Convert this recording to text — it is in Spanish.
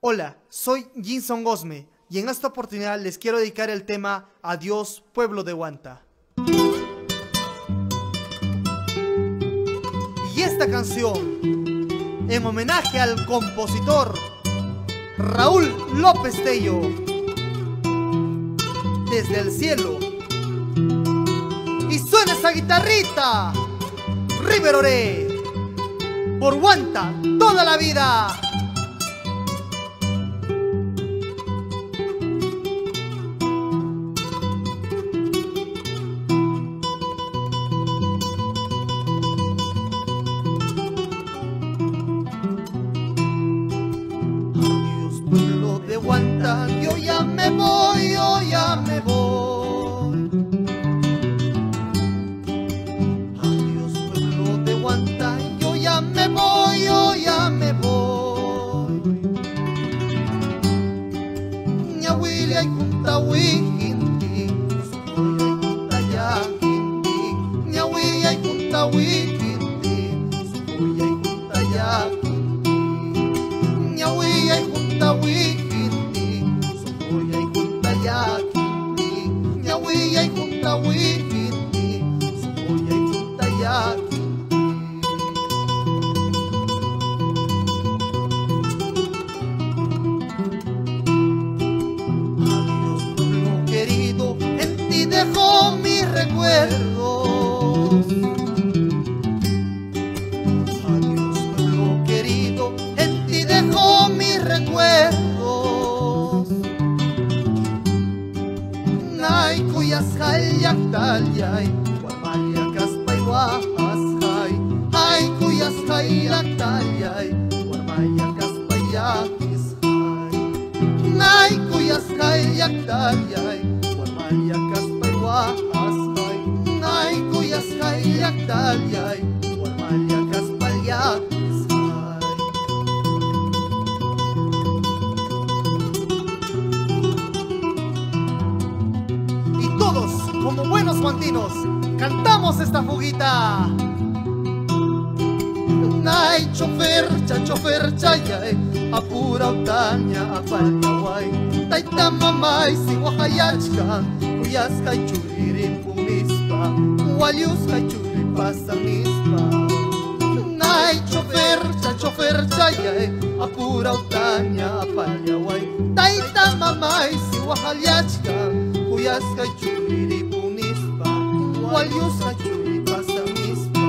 Hola, soy Jinson Gosme y en esta oportunidad les quiero dedicar el tema Adiós, pueblo de Huanta. Y esta canción, en homenaje al compositor Raúl López Tello, desde el cielo. Y suena esa guitarrita, River Oré, por Huanta toda la vida. Pueblo de Huanta, yo ya me voy, yo ya me voy. Adiós, pueblo de Huanta, yo ya me voy, yo ya me voy. Ñahuili ay junta wikindi, sukoy ay junta yakindi. Ñahuili ay junta wikindi, sukoy ay junta yakindi. Ñahuili ay junta wikindi, sukoy ay junta yakindi. Ñahuili ay junta wikindi, sukoy ay junta yakindi. Adiós, pueblo querido, en ti dejo mis recuerdos. Adiós, pueblo querido, en ti dejo mis recuerdos. Nay kuyas hayak talyay, warmaya kaspay wahashay. Ay kuyas hayak talyay, warmaya kaspay yakishay. Nay kuyas hayak talyay, warmaya kaspay wahashay. Nay kuyas hayak talyay, warmaya kaspay yakishay. Todos, como buenos huantinos, cantamos esta fuguita. Nay, chofer, chayay, apura utaña, apalñaway. Taita mamay, si wahayachka, kuyas kay churirin pumispa, walius kay churipasan ispa. Nay, chofer, chayay, apura utaña, apalñaway. Taita mamay, si wahayachka, kuyas kay churiri punispa, walius kay churipasa mispa.